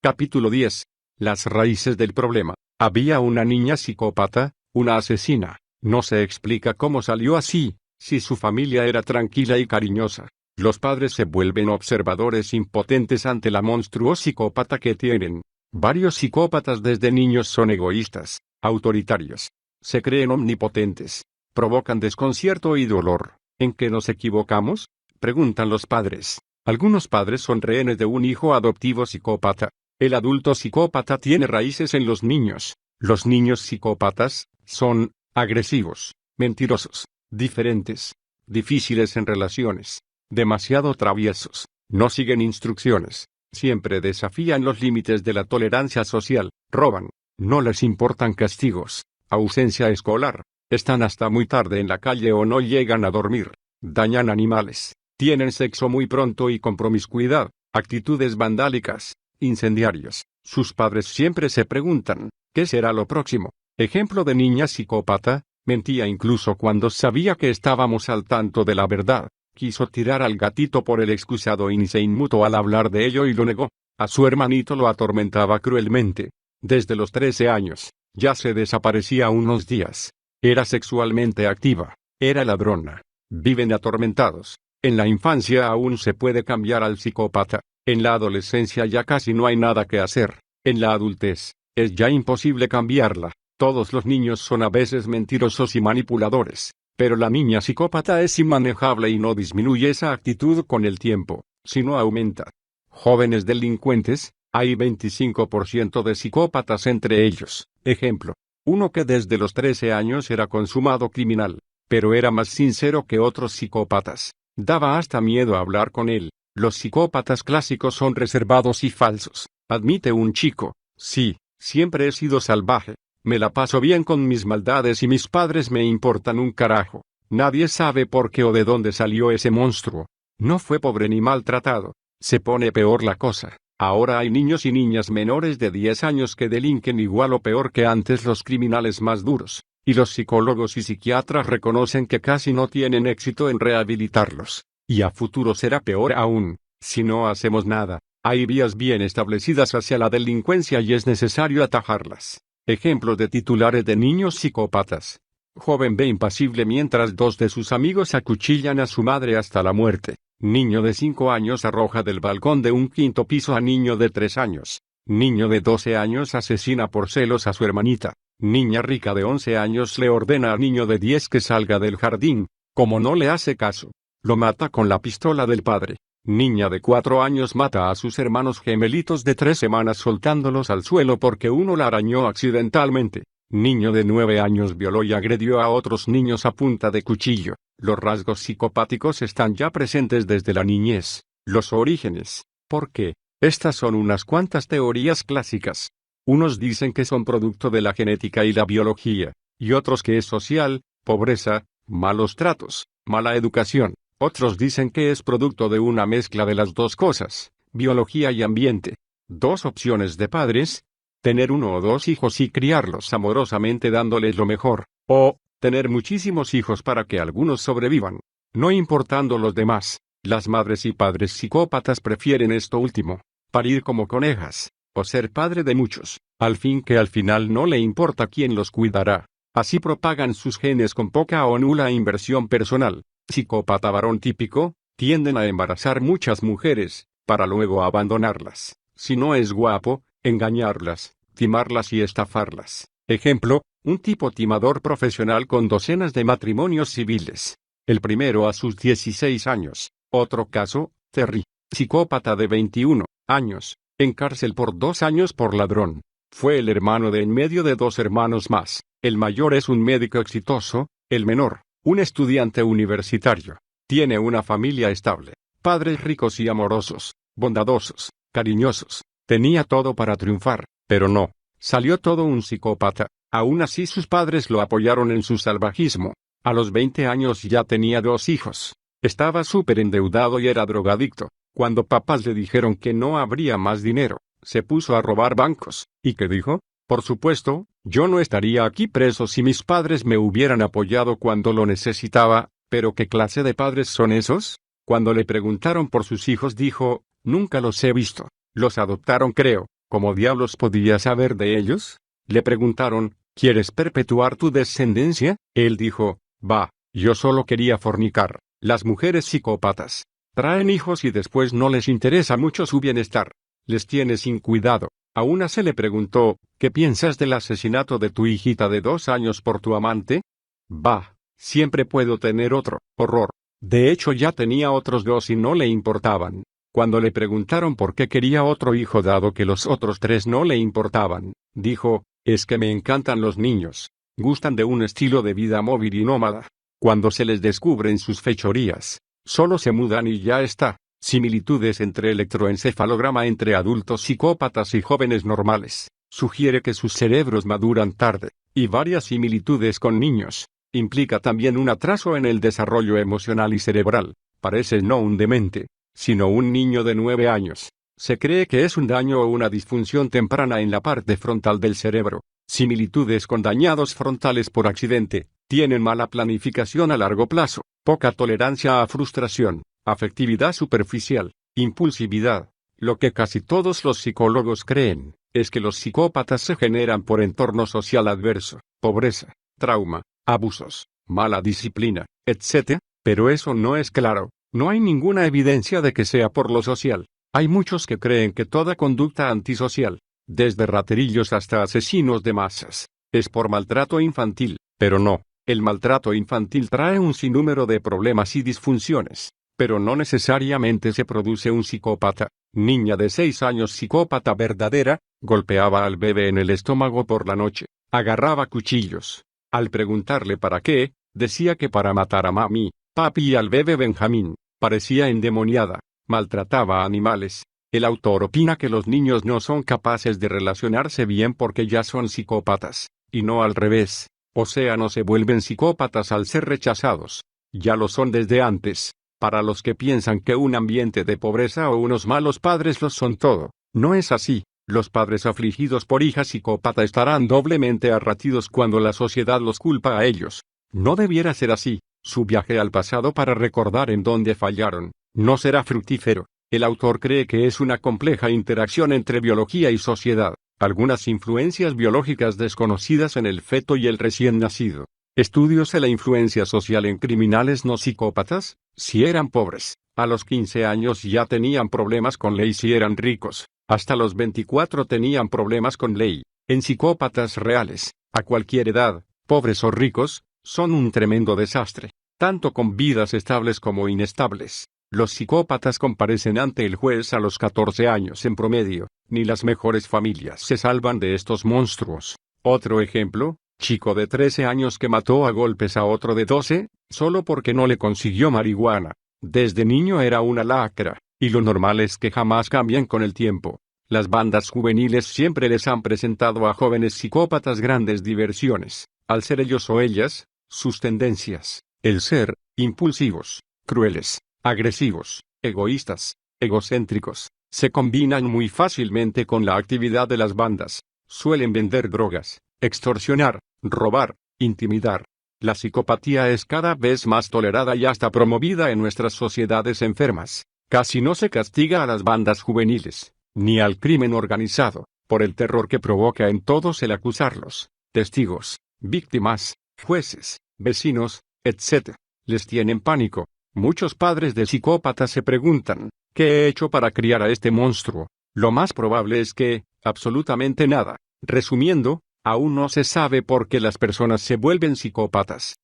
S1: Capítulo 10. Las raíces del problema. Había una niña psicópata, una asesina. No se explica cómo salió así, si su familia era tranquila y cariñosa. Los padres se vuelven observadores impotentes ante la monstruosa psicópata que tienen. Varios psicópatas desde niños son egoístas, autoritarios. Se creen omnipotentes. Provocan desconcierto y dolor. ¿En qué nos equivocamos?, preguntan los padres. Algunos padres son rehenes de un hijo adoptivo psicópata. El adulto psicópata tiene raíces en los niños. Los niños psicópatas son agresivos, mentirosos, diferentes, difíciles en relaciones, demasiado traviesos, no siguen instrucciones, siempre desafían los límites de la tolerancia social, roban, no les importan castigos, ausencia escolar, están hasta muy tarde en la calle o no llegan a dormir, dañan animales, tienen sexo muy pronto y con promiscuidad, actitudes vandálicas, incendiarias. Sus padres siempre se preguntan, ¿qué será lo próximo? Ejemplo de niña psicópata, mentía incluso cuando sabía que estábamos al tanto de la verdad. Quiso tirar al gatito por el excusado y se inmutó al hablar de ello y lo negó. A su hermanito lo atormentaba cruelmente. Desde los 13 años, ya se desaparecía unos días. Era sexualmente activa. Era ladrona. Viven atormentados. En la infancia aún se puede cambiar al psicópata. En la adolescencia ya casi no hay nada que hacer. En la adultez, es ya imposible cambiarla. Todos los niños son a veces mentirosos y manipuladores. Pero la niña psicópata es inmanejable y no disminuye esa actitud con el tiempo, sino aumenta. Jóvenes delincuentes, hay 25% de psicópatas entre ellos. Ejemplo, uno que desde los 13 años era consumado criminal, pero era más sincero que otros psicópatas. Daba hasta miedo hablar con él. Los psicópatas clásicos son reservados y falsos. Admite un chico, sí, siempre he sido salvaje. Me la paso bien con mis maldades y mis padres me importan un carajo. Nadie sabe por qué o de dónde salió ese monstruo. No fue pobre ni maltratado. Se pone peor la cosa. Ahora hay niños y niñas menores de 10 años que delinquen igual o peor que antes los criminales más duros. Y los psicólogos y psiquiatras reconocen que casi no tienen éxito en rehabilitarlos. Y a futuro será peor aún, si no hacemos nada. Hay vías bien establecidas hacia la delincuencia y es necesario atajarlas. Ejemplos de titulares de niños psicópatas. Joven ve impasible mientras dos de sus amigos acuchillan a su madre hasta la muerte. Niño de 5 años arroja del balcón de un 5º piso a niño de 3 años. Niño de 12 años asesina por celos a su hermanita. Niña rica de 11 años le ordena a niño de 10 que salga del jardín. Como no le hace caso, lo mata con la pistola del padre. Niña de 4 años mata a sus hermanos gemelitos de 3 semanas soltándolos al suelo porque uno la arañó accidentalmente. Niño de 9 años violó y agredió a otros niños a punta de cuchillo. Los rasgos psicopáticos están ya presentes desde la niñez. Los orígenes. ¿Por qué? Estas son unas cuantas teorías clásicas. Unos dicen que son producto de la genética y la biología, y otros que es social, pobreza, malos tratos, mala educación. Otros dicen que es producto de una mezcla de las dos cosas, biología y ambiente. 2 opciones de padres: tener 1 o 2 hijos y criarlos amorosamente dándoles lo mejor, o tener muchísimos hijos para que algunos sobrevivan, no importando los demás. Las madres y padres psicópatas prefieren esto último, parir como conejas, o ser padre de muchos, al final no le importa quién los cuidará. Así propagan sus genes con poca o nula inversión personal. Psicópata varón típico, tienden a embarazar muchas mujeres, para luego abandonarlas. Si no es guapo, engañarlas, timarlas y estafarlas. Ejemplo, un tipo timador profesional con docenas de matrimonios civiles. El primero a sus 16 años. Otro caso, Terry, psicópata de 21 años, en cárcel por 2 años por ladrón. Fue el hermano de en medio de 2 hermanos más. El mayor es un médico exitoso, el menor, un estudiante universitario. Tiene una familia estable, padres ricos y amorosos, bondadosos, cariñosos. Tenía todo para triunfar, pero no. Salió todo un psicópata. Aún así sus padres lo apoyaron en su salvajismo. A los 20 años ya tenía 2 hijos. Estaba súper endeudado y era drogadicto. Cuando papás le dijeron que no habría más dinero, se puso a robar bancos. ¿Y qué dijo? Por supuesto, yo no estaría aquí preso si mis padres me hubieran apoyado cuando lo necesitaba. ¿Pero qué clase de padres son esos? Cuando le preguntaron por sus hijos dijo, nunca los he visto. Los adoptaron creo. ¿Cómo diablos podía saber de ellos? Le preguntaron, ¿quieres perpetuar tu descendencia? Él dijo, bah, yo solo quería fornicar. Las mujeres psicópatas traen hijos y después no les interesa mucho su bienestar. Les tiene sin cuidado. A una se le preguntó, ¿qué piensas del asesinato de tu hijita de 2 años por tu amante? Bah, siempre puedo tener otro. Horror. De hecho ya tenía otros 2 y no le importaban. Cuando le preguntaron por qué quería otro hijo dado que los otros 3 no le importaban, dijo, Es que me encantan los niños. Gustan de un estilo de vida móvil y nómada. Cuando se les descubren sus fechorías, solo se mudan y ya está. Similitudes entre electroencefalograma entre adultos psicópatas y jóvenes normales. Sugiere que sus cerebros maduran tarde, y varias similitudes con niños. Implica también un atraso en el desarrollo emocional y cerebral. Parece no un demente, sino un niño de 9 años. Se cree que es un daño o una disfunción temprana en la parte frontal del cerebro. Similitudes con dañados frontales por accidente. Tienen mala planificación a largo plazo, poca tolerancia a frustración, afectividad superficial, impulsividad. Lo que casi todos los psicólogos creen, es que los psicópatas se generan por entorno social adverso, pobreza, trauma, abusos, mala disciplina, etc. Pero eso no es claro. No hay ninguna evidencia de que sea por lo social. Hay muchos que creen que toda conducta antisocial, desde raterillos hasta asesinos de masas, es por maltrato infantil, pero no. El maltrato infantil trae un sinnúmero de problemas y disfunciones, pero no necesariamente se produce un psicópata. Niña de 6 años psicópata verdadera, golpeaba al bebé en el estómago por la noche, agarraba cuchillos. Al preguntarle para qué, decía que para matar a mami, papi y al bebé Benjamín. Parecía endemoniada, maltrataba a animales. El autor opina que los niños no son capaces de relacionarse bien porque ya son psicópatas, y no al revés. O sea, no se vuelven psicópatas al ser rechazados. Ya lo son desde antes. Para los que piensan que un ambiente de pobreza o unos malos padres los son todo, no es así. Los padres afligidos por hija psicópata estarán doblemente arratidos cuando la sociedad los culpa a ellos. No debiera ser así. Su viaje al pasado para recordar en dónde fallaron, no será fructífero. El autor cree que es una compleja interacción entre biología y sociedad. Algunas influencias biológicas desconocidas en el feto y el recién nacido. Estudios de la influencia social en criminales no psicópatas. Si eran pobres, a los 15 años ya tenían problemas con ley. Si eran ricos, hasta los 24 tenían problemas con ley. En psicópatas reales, a cualquier edad, pobres o ricos, son un tremendo desastre, tanto con vidas estables como inestables. Los psicópatas comparecen ante el juez a los 14 años en promedio. Ni las mejores familias se salvan de estos monstruos. Otro ejemplo, chico de 13 años que mató a golpes a otro de 12, solo porque no le consiguió marihuana. Desde niño era una lacra, y lo normal es que jamás cambian con el tiempo. Las bandas juveniles siempre les han presentado a jóvenes psicópatas grandes diversiones, al ser ellos o ellas, sus tendencias, el ser, impulsivos, crueles, agresivos, egoístas, egocéntricos, se combinan muy fácilmente con la actividad de las bandas. Suelen vender drogas, extorsionar, robar, intimidar. La psicopatía es cada vez más tolerada y hasta promovida en nuestras sociedades enfermas. Casi no se castiga a las bandas juveniles, ni al crimen organizado, por el terror que provoca en todos el acusarlos. Testigos, víctimas, jueces, vecinos, etc. Les tienen pánico. Muchos padres de psicópatas se preguntan, ¿qué he hecho para criar a este monstruo? Lo más probable es que, absolutamente nada. Resumiendo, aún no se sabe por qué las personas se vuelven psicópatas.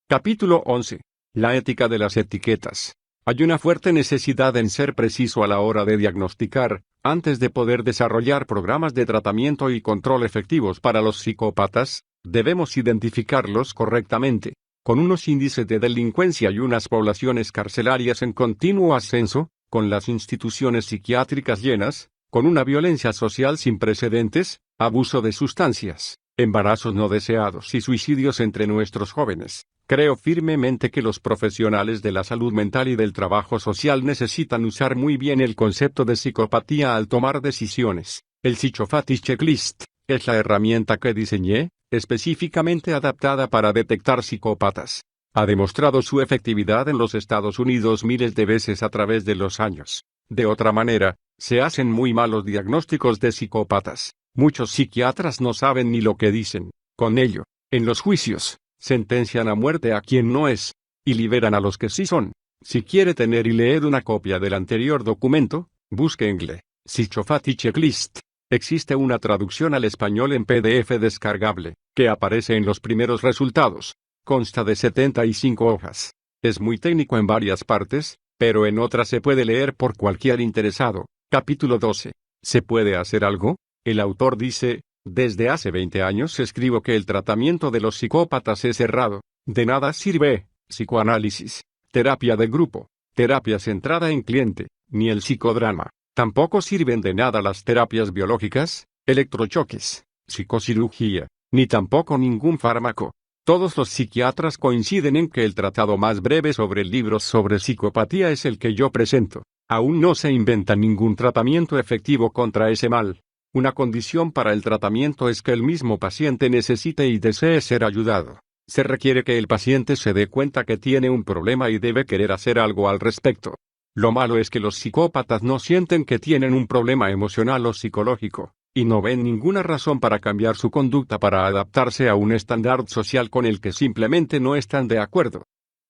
S1: Capítulo 11. La ética de las etiquetas. Hay una fuerte necesidad en ser preciso a la hora de diagnosticar, antes de poder desarrollar programas de tratamiento y control efectivos para los psicópatas, debemos identificarlos correctamente. Con unos índices de delincuencia y unas poblaciones carcelarias en continuo ascenso, con las instituciones psiquiátricas llenas, con una violencia social sin precedentes, abuso de sustancias, embarazos no deseados y suicidios entre nuestros jóvenes. Creo firmemente que los profesionales de la salud mental y del trabajo social necesitan usar muy bien el concepto de psicopatía al tomar decisiones. El Psychopathy Checklist es la herramienta que diseñé, específicamente adaptada para detectar psicópatas. Ha demostrado su efectividad en los Estados Unidos miles de veces a través de los años. De otra manera, se hacen muy malos diagnósticos de psicópatas. Muchos psiquiatras no saben ni lo que dicen. Con ello, en los juicios, sentencian a muerte a quien no es, y liberan a los que sí son. Si quiere tener y leer una copia del anterior documento, busque en GLE, Psychopathy Checklist. Existe una traducción al español en PDF descargable, que aparece en los primeros resultados. Consta de 75 hojas. Es muy técnico en varias partes, pero en otras se puede leer por cualquier interesado. Capítulo 12. ¿Se puede hacer algo? El autor dice: desde hace 20 años escribo que el tratamiento de los psicópatas es errado. De nada sirve psicoanálisis, terapia de grupo, terapia centrada en cliente, ni el psicodrama. Tampoco sirven de nada las terapias biológicas, electrochoques, psicocirugía, ni tampoco ningún fármaco. Todos los psiquiatras coinciden en que el tratado más breve sobre libros sobre psicopatía es el que yo presento. Aún no se inventa ningún tratamiento efectivo contra ese mal. Una condición para el tratamiento es que el mismo paciente necesite y desee ser ayudado. Se requiere que el paciente se dé cuenta que tiene un problema y debe querer hacer algo al respecto. Lo malo es que los psicópatas no sienten que tienen un problema emocional o psicológico, y no ven ninguna razón para cambiar su conducta para adaptarse a un estándar social con el que simplemente no están de acuerdo.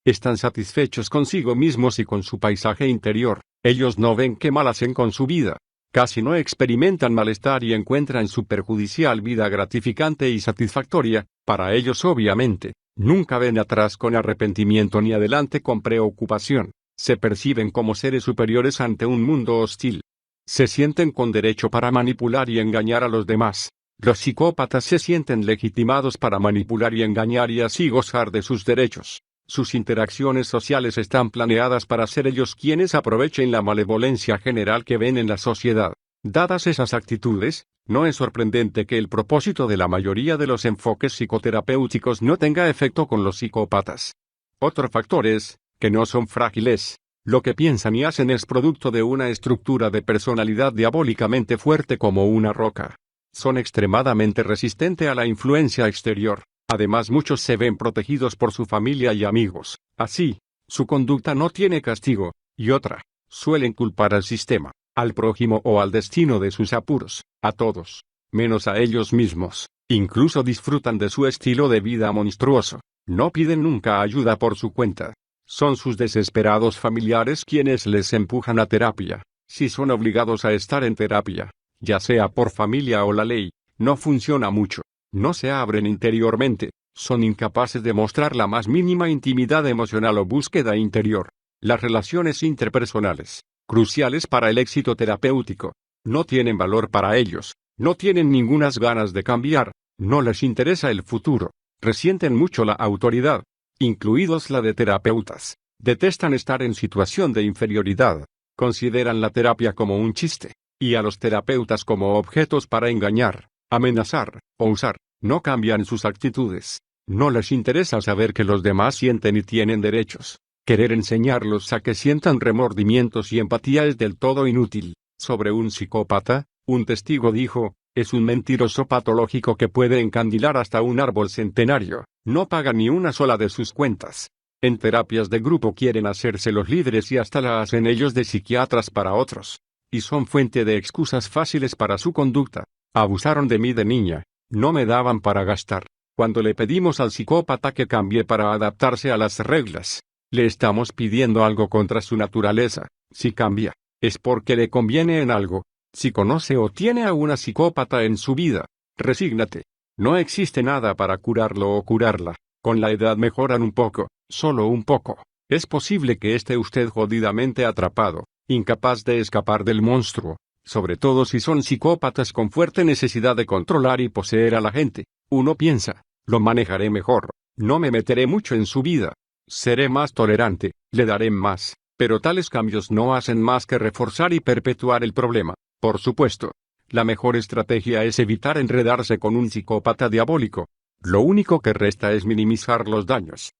S1: Están satisfechos consigo mismos y con su paisaje interior. Ellos no ven qué mal hacen con su vida. Casi no experimentan malestar y encuentran su perjudicial vida gratificante y satisfactoria. Para ellos obviamente, nunca ven atrás con arrepentimiento ni adelante con preocupación. Se perciben como seres superiores ante un mundo hostil. Se sienten con derecho para manipular y engañar a los demás. Los psicópatas se sienten legitimados para manipular y engañar y así gozar de sus derechos. Sus interacciones sociales están planeadas para ser ellos quienes aprovechen la malevolencia general que ven en la sociedad. Dadas esas actitudes, no es sorprendente que el propósito de la mayoría de los enfoques psicoterapéuticos no tenga efecto con los psicópatas. Otro factor es que no son frágiles. Lo que piensan y hacen es producto de una estructura de personalidad diabólicamente fuerte como una roca. Son extremadamente resistentes a la influencia exterior. Además, muchos se ven protegidos por su familia y amigos. Así, su conducta no tiene castigo. Y otra, suelen culpar al sistema, al prójimo o al destino de sus apuros, a todos, menos a ellos mismos. Incluso disfrutan de su estilo de vida monstruoso. No piden nunca ayuda por su cuenta. Son sus desesperados familiares quienes les empujan a terapia. Si son obligados a estar en terapia, ya sea por familia o la ley, no funciona mucho. No se abren interiormente, son incapaces de mostrar la más mínima intimidad emocional o búsqueda interior. Las relaciones interpersonales, cruciales para el éxito terapéutico, no tienen valor para ellos, no tienen ningunas ganas de cambiar, no les interesa el futuro, resienten mucho la autoridad, incluidos la de terapeutas, detestan estar en situación de inferioridad, consideran la terapia como un chiste, y a los terapeutas como objetos para engañar, amenazar, o usar. No cambian sus actitudes. No les interesa saber que los demás sienten y tienen derechos. Querer enseñarlos a que sientan remordimientos y empatía es del todo inútil. Sobre un psicópata, un testigo dijo: es un mentiroso patológico que puede encandilar hasta un árbol centenario. No paga ni una sola de sus cuentas. En terapias de grupo quieren hacerse los líderes y hasta la hacen ellos de psiquiatras para otros. Y son fuente de excusas fáciles para su conducta. Abusaron de mí de niña. No me daban para gastar. Cuando le pedimos al psicópata que cambie para adaptarse a las reglas, le estamos pidiendo algo contra su naturaleza. Si cambia, es porque le conviene en algo. Si conoce o tiene a una psicópata en su vida, resígnate. No existe nada para curarlo o curarla. Con la edad mejoran un poco, solo un poco. Es posible que esté usted jodidamente atrapado, incapaz de escapar del monstruo. Sobre todo si son psicópatas con fuerte necesidad de controlar y poseer a la gente. Uno piensa, lo manejaré mejor, no me meteré mucho en su vida, seré más tolerante, le daré más, pero tales cambios no hacen más que reforzar y perpetuar el problema. Por supuesto, la mejor estrategia es evitar enredarse con un psicópata diabólico. Lo único que resta es minimizar los daños.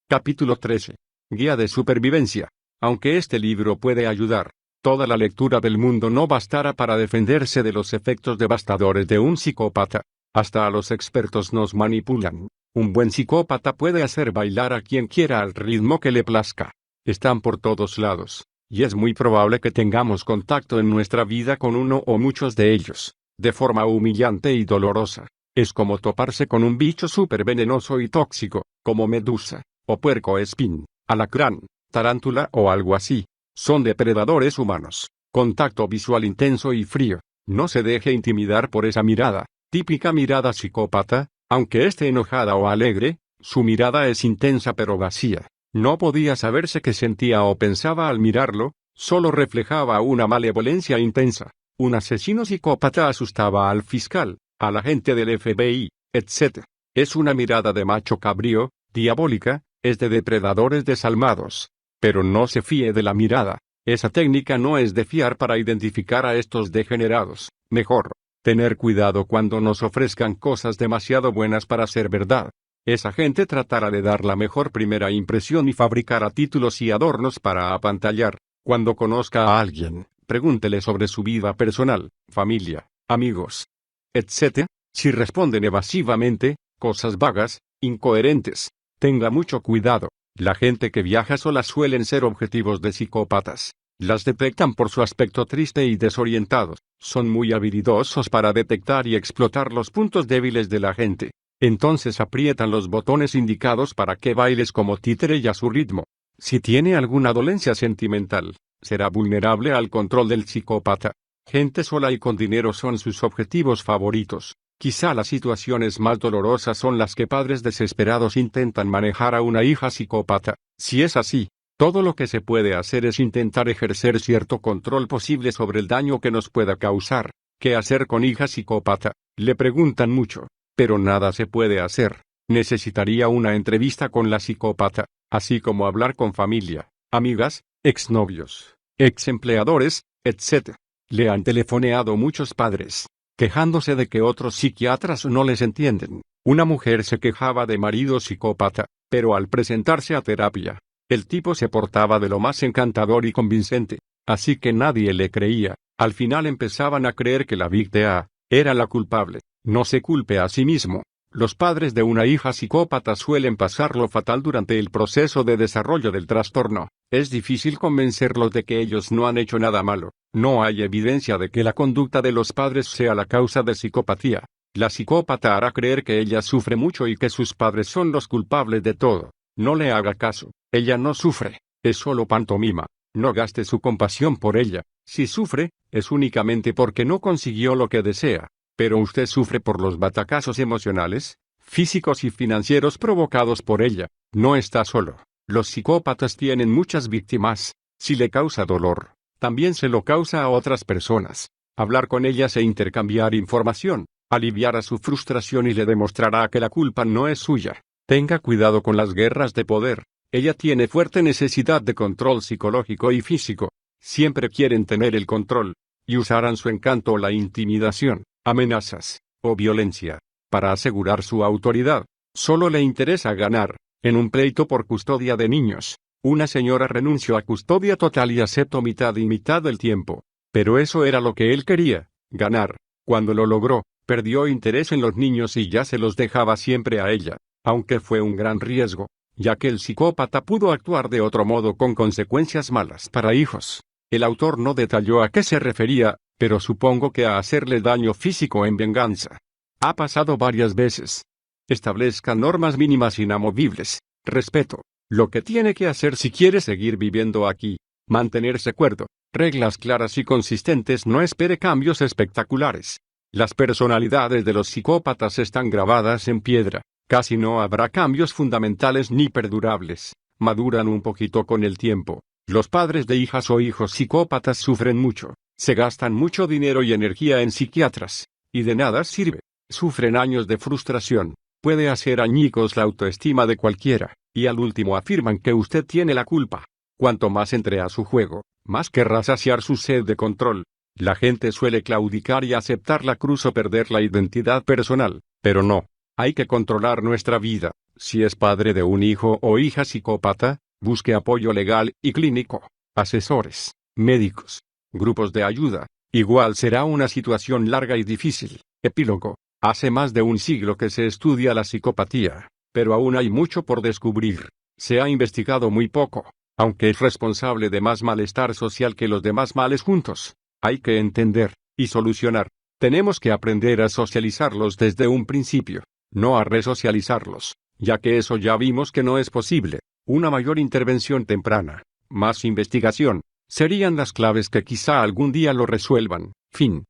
S1: Capítulo 13. Guía de supervivencia. Aunque este libro puede ayudar, toda la lectura del mundo no bastará para defenderse de los efectos devastadores de un psicópata. Hasta a los expertos nos manipulan. Un buen psicópata puede hacer bailar a quien quiera al ritmo que le plazca. Están por todos lados, y es muy probable que tengamos contacto en nuestra vida con uno o muchos de ellos, de forma humillante y dolorosa. Es como toparse con un bicho súper venenoso y tóxico, como medusa, o puercoespín, alacrán, tarántula o algo así. Son depredadores humanos. Contacto visual intenso y frío. No se deje intimidar por esa mirada, típica mirada psicópata, aunque esté enojada o alegre, su mirada es intensa pero vacía. No podía saberse qué sentía o pensaba al mirarlo, solo reflejaba una malevolencia intensa. Un asesino psicópata asustaba al fiscal, al agente del FBI, etc. Es una mirada de macho cabrío, diabólica, es de depredadores desalmados. Pero no se fíe de la mirada. Esa técnica no es de fiar para identificar a estos degenerados. Mejor, tener cuidado cuando nos ofrezcan cosas demasiado buenas para ser verdad. Esa gente tratará de dar la mejor primera impresión y fabricará títulos y adornos para apantallar. Cuando conozca a alguien, pregúntele sobre su vida personal, familia, amigos, etc. Si responden evasivamente, cosas vagas, incoherentes, tenga mucho cuidado. La gente que viaja sola suelen ser objetivos de psicópatas. Las detectan por su aspecto triste y desorientado. Son muy habilidosos para detectar y explotar los puntos débiles de la gente. Entonces aprietan los botones indicados para que bailes como títere y a su ritmo. Si tiene alguna dolencia sentimental, será vulnerable al control del psicópata. Gente sola y con dinero son sus objetivos favoritos. Quizá las situaciones más dolorosas son las que padres desesperados intentan manejar a una hija psicópata. Si es así, todo lo que se puede hacer es intentar ejercer cierto control posible sobre el daño que nos pueda causar. ¿Qué hacer con hija psicópata? Le preguntan mucho, pero nada se puede hacer. Necesitaría una entrevista con la psicópata, así como hablar con familia, amigas, exnovios, exempleadores, etc. Le han telefoneado muchos padres, quejándose de que otros psiquiatras no les entienden. Una mujer se quejaba de marido psicópata, pero al presentarse a terapia, el tipo se portaba de lo más encantador y convincente, así que nadie le creía. Al final empezaban a creer que la víctima era la culpable. No se culpe a sí mismo. Los padres de una hija psicópata suelen pasarlo fatal durante el proceso de desarrollo del trastorno. Es difícil convencerlos de que ellos no han hecho nada malo. No hay evidencia de que la conducta de los padres sea la causa de psicopatía. La psicópata hará creer que ella sufre mucho y que sus padres son los culpables de todo. No le haga caso. Ella no sufre. Es solo pantomima. No gaste su compasión por ella. Si sufre, es únicamente porque no consiguió lo que desea. Pero usted sufre por los batacazos emocionales, físicos y financieros provocados por ella. No está solo. Los psicópatas tienen muchas víctimas. Si le causa dolor, también se lo causa a otras personas. Hablar con ellas e intercambiar información, aliviará su frustración y le demostrará que la culpa no es suya. Tenga cuidado con las guerras de poder. Ella tiene fuerte necesidad de control psicológico y físico. Siempre quieren tener el control, y usarán su encanto o la intimidación, amenazas, o violencia, para asegurar su autoridad. Solo le interesa ganar. En un pleito por custodia de niños, una señora renunció a custodia total y aceptó mitad y mitad del tiempo. Pero eso era lo que él quería, ganar. Cuando lo logró, perdió interés en los niños y ya se los dejaba siempre a ella, aunque fue un gran riesgo, ya que el psicópata pudo actuar de otro modo con consecuencias malas para hijos. El autor no detalló a qué se refería, pero supongo que a hacerle daño físico en venganza. Ha pasado varias veces. Establezca normas mínimas inamovibles. Respeto. Lo que tiene que hacer si quiere seguir viviendo aquí. Mantenerse cuerdo. Reglas claras y consistentes. No espere cambios espectaculares. Las personalidades de los psicópatas están grabadas en piedra. Casi no habrá cambios fundamentales ni perdurables. Maduran un poquito con el tiempo. Los padres de hijas o hijos psicópatas sufren mucho. Se gastan mucho dinero y energía en psiquiatras. Y de nada sirve. Sufren años de frustración. Puede hacer añicos la autoestima de cualquiera. Y al último afirman que usted tiene la culpa. Cuanto más entre a su juego, más querrá saciar su sed de control. La gente suele claudicar y aceptar la cruz o perder la identidad personal. Pero no. Hay que controlar nuestra vida. Si es padre de un hijo o hija psicópata, busque apoyo legal y clínico. Asesores, médicos, grupos de ayuda. Igual será una situación larga y difícil. Epílogo. Hace más de un siglo que se estudia la psicopatía, pero aún hay mucho por descubrir. Se ha investigado muy poco, aunque es responsable de más malestar social que los demás males juntos. Hay que entender y solucionar. Tenemos que aprender a socializarlos desde un principio, no a resocializarlos, ya que eso ya vimos que no es posible. Una mayor intervención temprana, más investigación, serían las claves que quizá algún día lo resuelvan. Fin.